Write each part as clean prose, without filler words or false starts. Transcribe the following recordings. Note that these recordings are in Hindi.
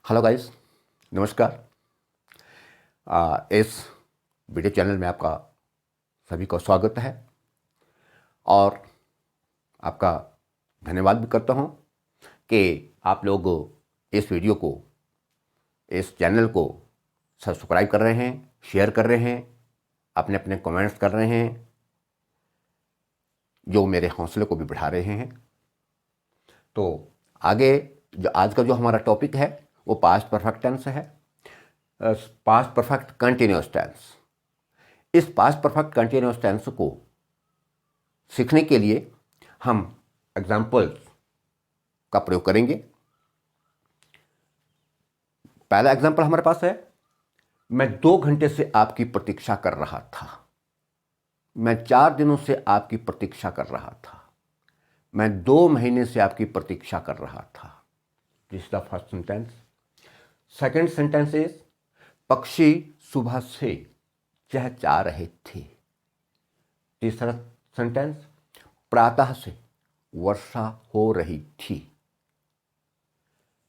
हेलो गाइस, नमस्कार। इस वीडियो चैनल में आपका सभी का स्वागत है और आपका धन्यवाद भी करता हूं कि आप लोग इस वीडियो को, इस चैनल को सब्सक्राइब कर रहे हैं, शेयर कर रहे हैं, अपने अपने कमेंट्स कर रहे हैं, जो मेरे हौसले को भी बढ़ा रहे हैं। तो आगे जो आज का जो हमारा टॉपिक है वो पास्ट परफेक्ट टेंस है, पास्ट परफेक्ट कंटिन्यूअस टेंस। इस पास्ट परफेक्ट कंटिन्यूअस टेंस को सीखने के लिए हम एग्जाम्पल्स का प्रयोग करेंगे। पहला एग्जाम्पल हमारे पास है, मैं 2 घंटे से आपकी प्रतीक्षा कर रहा था। मैं 4 दिनों से आपकी प्रतीक्षा कर रहा था। मैं 2 महीने से आपकी प्रतीक्षा कर रहा था। This is the first sentence. Second sentence is, पक्षी सुबह से चहचहा रहे थे। तीसरा सेंटेंस, प्रातः से वर्षा हो रही थी।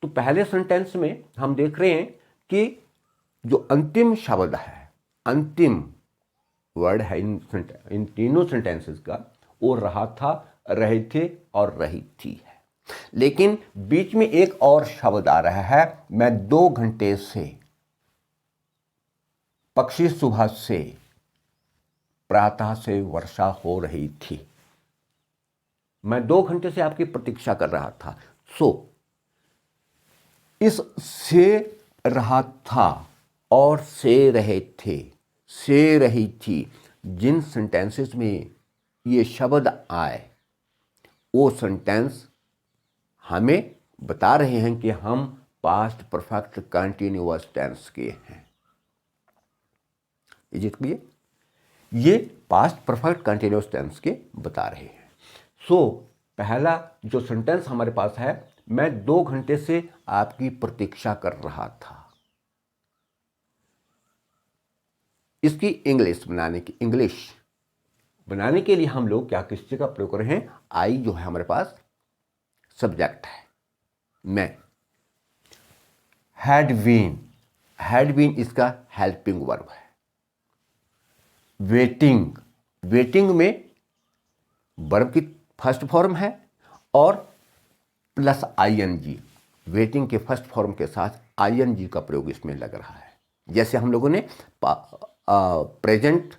तो पहले सेंटेंस में हम देख रहे हैं कि जो अंतिम शब्द है, अंतिम वर्ड है इन तीनों सेंटेंसेस का, वो रहा था, रहे थे और रही थी है। लेकिन बीच में एक और शब्द आ रहा है, मैं 2 घंटे से, पक्षी सुबह से, प्रातः से वर्षा हो रही थी। मैं 2 घंटे से आपकी प्रतीक्षा कर रहा था। इस से रहा था और से रहे थे, से रही थी, जिन सेंटेंसेस में ये शब्द आए वो सेंटेंस हमें बता रहे हैं कि हम पास्ट परफेक्ट कंटिन्यूअस टेंस के हैं। Is it clear? ये पास्ट परफेक्ट कंटिन्यूअस टेंस के बता रहे हैं। पहला जो सेंटेंस हमारे पास है, मैं 2 घंटे से आपकी प्रतीक्षा कर रहा था। इसकी इंग्लिश बनाने के लिए हम लोग क्या किस चीज का प्रयोग कर रहे हैं? आई जो है हमारे पास सब्जेक्ट है, मैं। हैड बीन इसका हेल्पिंग वर्ब है। वेटिंग में वर्ब की फर्स्ट फॉर्म है और प्लस आईएनजी, वेटिंग के फर्स्ट फॉर्म के साथ आईएनजी का प्रयोग इसमें लग रहा है। जैसे हम लोगों ने प्रेजेंट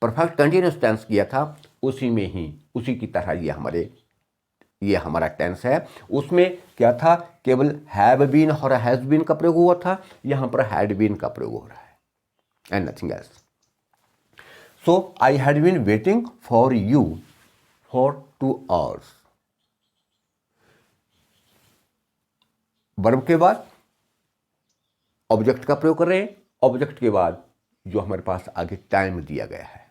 परफेक्ट कंटिन्यूअस टेंस किया था, उसी की तरह ये हमारा टेंस है। उसमें क्या था? केवल हैव बीन और हैज बीन का प्रयोग हुआ था। यहां पर हैड बीन का प्रयोग हो रहा है and nothing else. I had been waiting for you for 2 hours। Verb के बाद ऑब्जेक्ट का प्रयोग कर रहे हैं। ऑब्जेक्ट के बाद जो हमारे पास आगे टाइम दिया गया है,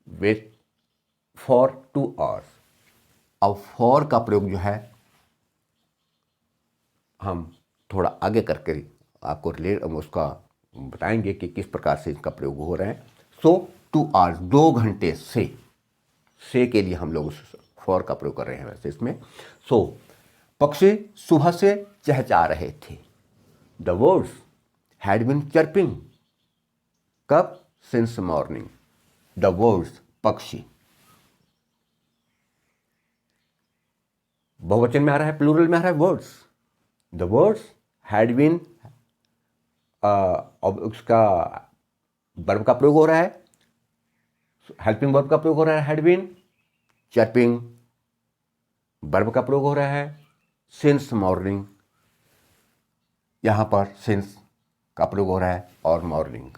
वेट फॉर 2 hours। अब फॉर का प्रयोग जो है हम थोड़ा आगे करके आपको उसका बताएंगे कि किस प्रकार से इसका प्रयोग हो रहा है। 2 hours, 2 घंटे से के लिए हम लोग फॉर का प्रयोग कर रहे हैं वैसे इसमें। पक्षी सुबह से चहचहा रहे थे। The words had been chirping. कब? Since morning. द वर्ड्स, पक्षी। बहुवचन में आ रहा है, प्लूरल में आ रहा है words. The words had been, उसका वर्ब का प्रयोग हो रहा है, हेल्पिंग वर्ब का प्रयोग हो रहा है हैड बीन। चर्पिंग वर्ब का प्रयोग हो रहा है सिंस मॉर्निंग। यहां पर सिंस का प्रयोग हो रहा है और मॉर्निंग।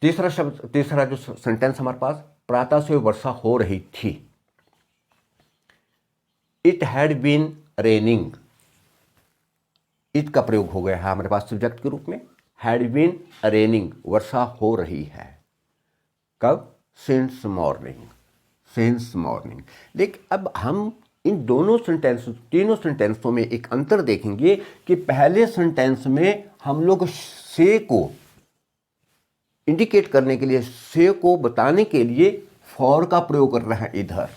तीसरा जो सेंटेंस हमारे पास, प्रातः से वर्षा हो रही थी। It had been raining. It का प्रयोग हो गया है हमारे पास सब्जेक्ट के रूप में। हैड बीन रेनिंग, वर्षा हो रही है। कब? Since morning. लेकिन अब हम इन तीनों सेंटेंसों में एक अंतर देखेंगे कि पहले सेंटेंस में हम लोग से को इंडिकेट करने के लिए, से को बताने के लिए फॉर का प्रयोग कर रहे हैं इधर,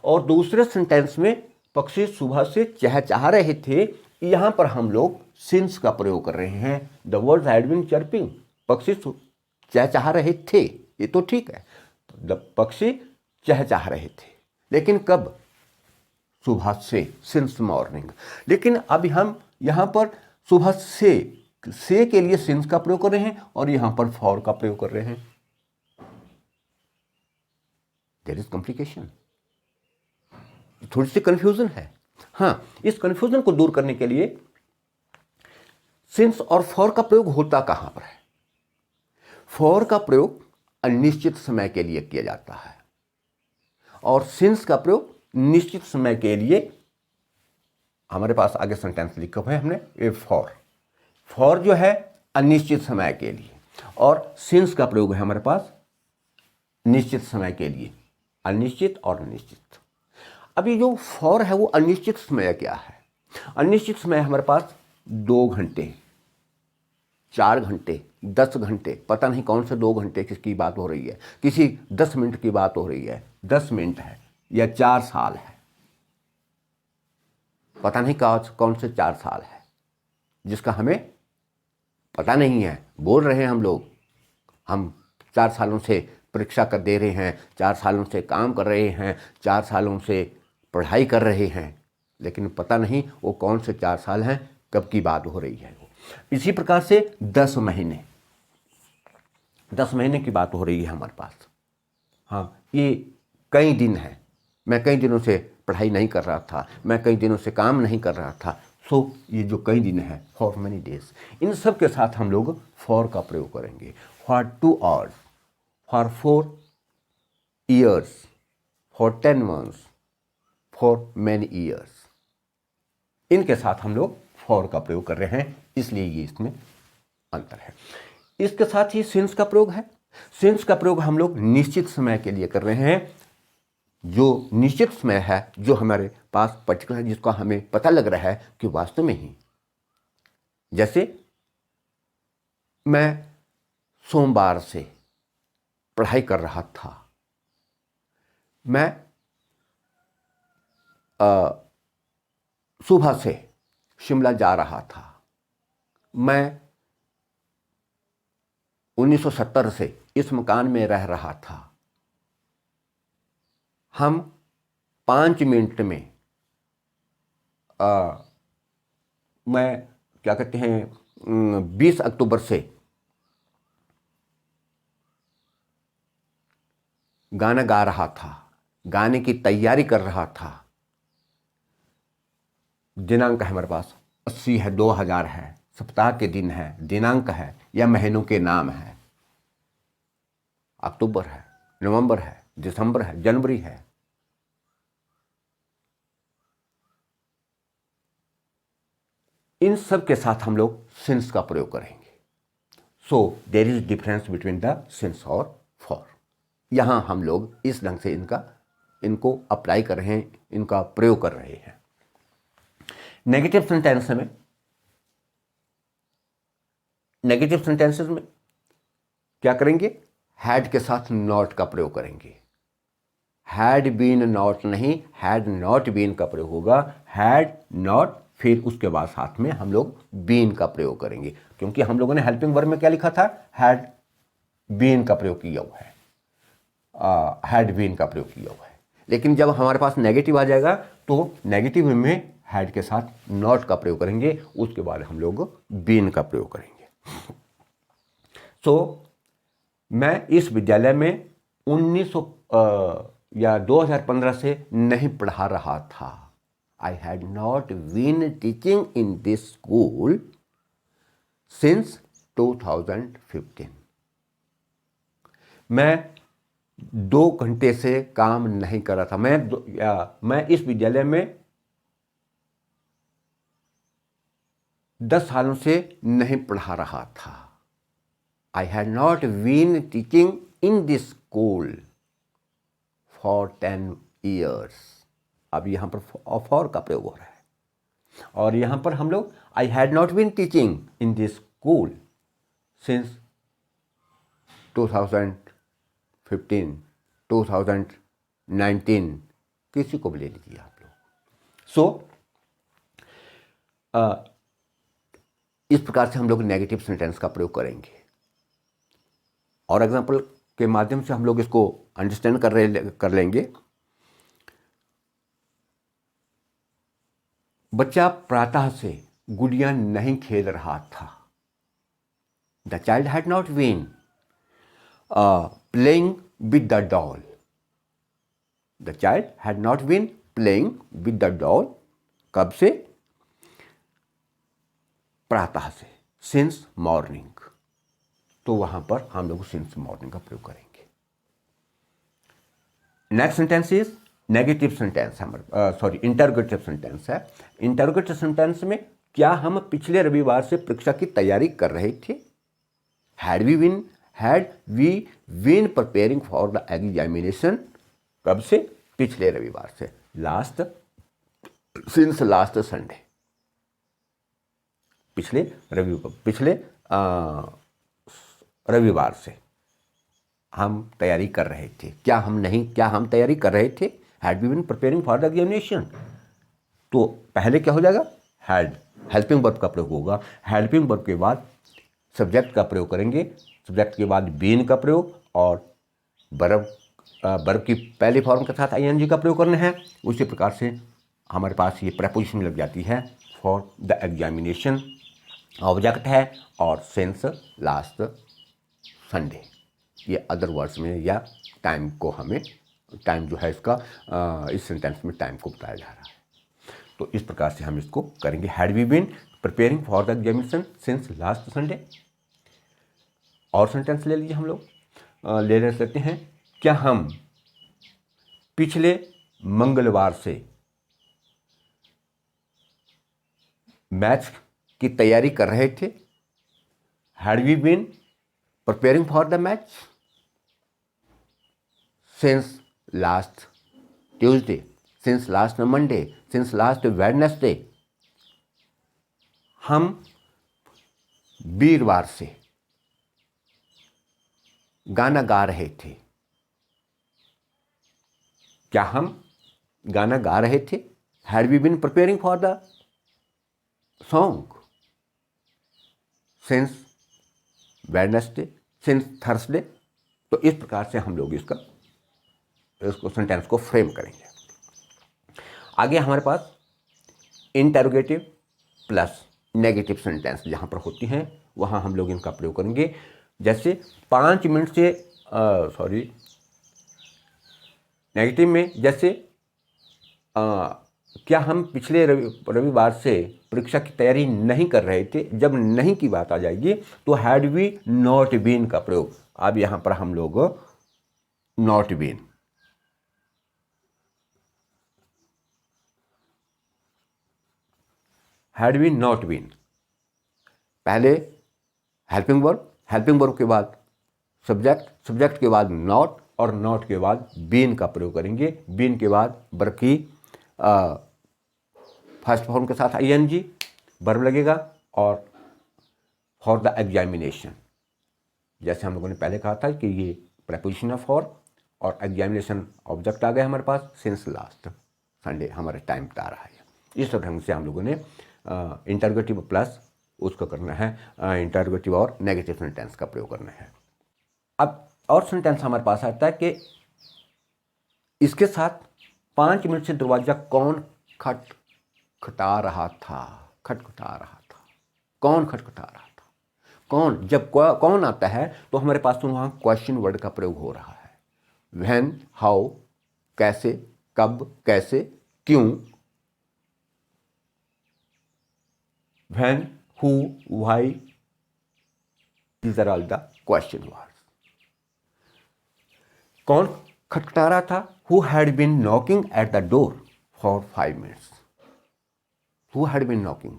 और दूसरे सेंटेंस में पक्षी सुबह से चहचहा रहे थे, यहाँ पर हम लोग सिंस का प्रयोग कर रहे हैं। The word had been chirping, पक्षी चहचहा रहे थे, ये तो ठीक है, द पक्षी चहचहा रहे थे, लेकिन कब? सुबह से, सिंस मॉर्निंग। लेकिन अब हम यहाँ पर सुबह से के लिए सिंस का प्रयोग कर रहे हैं और यहाँ पर फॉर का प्रयोग कर रहे हैं। देयर इज कॉम्प्लिकेशन, थोड़ी सी कंफ्यूजन है। हाँ, इस कंफ्यूजन को दूर करने के लिए सिंस और फॉर का प्रयोग होता कहां पर है? फॉर का प्रयोग अनिश्चित समय के लिए किया जाता है और सिंस का प्रयोग निश्चित समय के लिए। हमारे पास आगे सेंटेंस लिखा हुआ है हमने, ए फॉर जो है अनिश्चित समय के लिए, और सिंस का प्रयोग है हमारे पास निश्चित समय के लिए, अनिश्चित और निश्चित। अभी जो फॉर है वो अनिश्चित समय क्या है? अनिश्चित समय हमारे पास 2 घंटे, 4 घंटे, 10 घंटे, पता नहीं कौन से 2 घंटे किसकी बात हो रही है, किसी 10 मिनट की बात हो रही है, 10 मिनट है या 4 साल है, पता नहीं कौन से 4 साल है जिसका हमें पता नहीं है। बोल रहे हैं हम लोग, हम 4 सालों से परीक्षा कर दे रहे हैं, 4 सालों से काम कर रहे हैं, 4 सालों से पढ़ाई कर रहे हैं, लेकिन पता नहीं वो कौन से 4 साल हैं, कब की बात हो रही है। इसी प्रकार से 10 महीने, 10 महीने की बात हो रही है हमारे पास। हाँ, ये कई दिन है, मैं कई दिनों से पढ़ाई नहीं कर रहा था, मैं कई दिनों से काम नहीं कर रहा था, सो ये जो कई दिन है, फॉर मैनी डेज, इन सब के साथ हम लोग फॉर का प्रयोग करेंगे। For 2 hours, for 4 years, for 10 months, for many years, इनके साथ हम लोग फॉर का प्रयोग कर रहे हैं, इसलिए ये इसमें अंतर है। इसके साथ ही सिंस का प्रयोग है। सिंस का प्रयोग हम लोग निश्चित समय के लिए कर रहे हैं, जो निश्चित समय है, जो हमारे पास पर्टिकुलर, जिसका हमें पता लग रहा है कि वास्तव में ही, जैसे मैं सोमवार से पढ़ाई कर रहा था, मैं सुबह से शिमला जा रहा था, मैं 1970 से इस मकान में रह रहा था, हम 5 मिनट में मैं क्या कहते हैं 20 अक्टूबर से गाना गा रहा था, गाने की तैयारी कर रहा था, दिनांक है हमारे पास 80 है, 2000 है, सप्ताह के दिन है, दिनांक है या महीनों के नाम है, अक्टूबर है, नवंबर है, दिसंबर है, जनवरी है। इन सब के साथ हम लोग सिंस का प्रयोग करेंगे। So there is difference between the since और फॉर। यहां हम लोग इस ढंग से इनको अप्लाई कर रहे हैं, इनका प्रयोग कर रहे हैं। नेगेटिव सेंटेंसेस में क्या करेंगे? हैड के साथ नॉट का प्रयोग करेंगे। हैड बीन नॉट नहीं, हैड नॉट बीन का प्रयोग होगा। हैड नॉट, फिर उसके बाद साथ में हम लोग बीन का प्रयोग करेंगे, क्योंकि हम लोगों ने हेल्पिंग वर्ब में क्या लिखा था? हैड बीन का प्रयोग किया हुआ है, हैड बीन का प्रयोग किया हुआ है। लेकिन जब हमारे पास नेगेटिव आ जाएगा तो नेगेटिव में हैड के साथ नॉट का प्रयोग करेंगे, उसके बाद हम लोग बीन का प्रयोग करेंगे। सो मैं इस विद्यालय में 2015 से नहीं पढ़ा रहा था। I had not been teaching in this school since 2015. मैं 2 घंटे से काम नहीं कर रहा था। मैं इस विद्यालय में 10 सालों से नहीं पढ़ा रहा था। I had not been teaching in this school for 10 years. अब यहाँ पर फॉर का प्रयोग हो रहा है, और यहाँ पर हम लोग I had not been teaching in this school since 2015, 2019, किसी को भी ले लीजिए आप लोग। सो इस प्रकार से हम लोग नेगेटिव सेंटेंस का प्रयोग करेंगे और एग्जाम्पल के माध्यम से हम लोग इसको अंडरस्टैंड कर लेंगे। बच्चा प्रातः से गुड़िया नहीं खेल रहा था। The child had not been playing with the doll. The child had not been playing with the doll. कब से? प्रातः से, सिंस मॉर्निंग। तो वहां पर हम लोग सिंस मॉर्निंग का प्रयोग करेंगे। Next sentence is negative sentence, interrogative sentence है। इंटरोगेटिव सेंटेंस में क्या हम पिछले रविवार से परीक्षा की तैयारी कर रहे थे? Had we been preparing for the examination. कब से? पिछले रविवार से, सिंस लास्ट संडे। पिछले रविवार से हम तैयारी कर रहे थे। क्या हम तैयारी कर रहे थे? Had we been preparing for the examination. तो पहले क्या हो जाएगा? हैड, हेल्पिंग वर्ब का प्रयोग होगा। हेल्पिंग वर्ब के बाद सब्जेक्ट का प्रयोग करेंगे, सब्जेक्ट के बाद बीन का प्रयोग और वर्ब की पहले फॉर्म के साथ आईएनजी का प्रयोग करना है। उसी प्रकार से हमारे पास ये प्रपोजिशन लग जाती है। फॉर द एग्जामिनेशन ऑब्जेक्ट है और सिंस लास्ट संडे। ये अदर वर्ड्स में या टाइम जो है इसका इस सेंटेंस में टाइम को बताया जा रहा है। तो इस प्रकार से हम इसको करेंगे। Had we been preparing for the examination since last Sunday. और सेंटेंस ले लीजिए हम लोग, ले सकते हैं। क्या हम पिछले मंगलवार से मैच की तैयारी कर रहे थे? Had we been preparing for the match since last Tuesday, since last Monday, since last Wednesday. हम वीरवार से गाना गा रहे थे। क्या हम गाना गा रहे थे? Had we been preparing for the song since Wednesday, since Thursday. तो इस प्रकार से हम लोग इसको सेंटेंस को फ्रेम करेंगे। आगे हमारे पास इंटरोगेटिव प्लस नेगेटिव सेंटेंस जहाँ पर होती हैं वहाँ हम लोग इनका प्रयोग करेंगे। जैसे 5 मिनट से नेगेटिव में जैसे क्या हम पिछले रविवार से परीक्षा की तैयारी नहीं कर रहे थे। जब नहीं की बात आ जाएगी तो हैड वी नॉट बीन का प्रयोग। अब यहाँ पर हम लोग not been, had we not been, पहले हेल्पिंग वर्ब के बाद सब्जेक्ट के बाद नॉट और नॉट के बाद बीन का प्रयोग करेंगे। बीन के बाद वर्ब की फर्स्ट फॉर्म के साथ आईएनजी वर्ब लगेगा और फॉर द एग्जामिनेशन, जैसे हम लोगों ने पहले कहा था कि ये प्रेपोजिशन ऑफ फॉर और एग्जामिनेशन ऑब्जेक्ट आ गए हमारे पास। सिंस लास्ट संडे हमारा टाइम बता रहा है। इस ढंग से हम लोगों ने इंटरोगेटिव प्लस उसको करना है, इंटरोगेटिव और नेगेटिव सेंटेंस का प्रयोग करना है। अब और सेंटेंस हमारे पास आता है कि इसके साथ 5 मिनट से दरवाजा कौन खटखटा रहा था। कौन खटखटा रहा था? कौन, जब कौन आता है तो हमारे पास तो वहाँ क्वेश्चन वर्ड का प्रयोग हो रहा है। व्हेन, हाउ, कैसे, कब, कैसे, क्यों। When, who, why, these are all the question words. कौन खटखटा रहा था? Who had been knocking at the door for 5 minutes? Who had been knocking?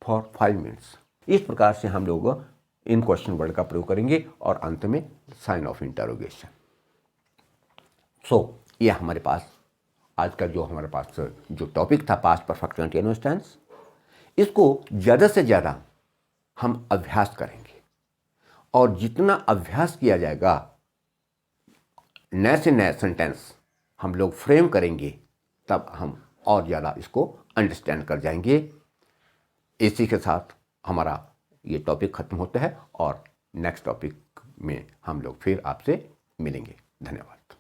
For 5 minutes. इस प्रकार से हम लोग इन क्वेश्चन वर्ड का प्रयोग करेंगे और अंत में साइन ऑफ इंटरोगेशन। सो ये हमारे पास आज का जो हमारे पास जो टॉपिक था पास्ट परफेक्ट कंटीन्यूअस टेंस, इसको ज़्यादा से ज़्यादा हम अभ्यास करेंगे और जितना अभ्यास किया जाएगा, नए से नए सेंटेंस हम लोग फ्रेम करेंगे, तब हम और ज़्यादा इसको अंडरस्टैंड कर जाएंगे। इसी के साथ हमारा ये टॉपिक ख़त्म होता है और नेक्स्ट टॉपिक में हम लोग फिर आपसे मिलेंगे। धन्यवाद।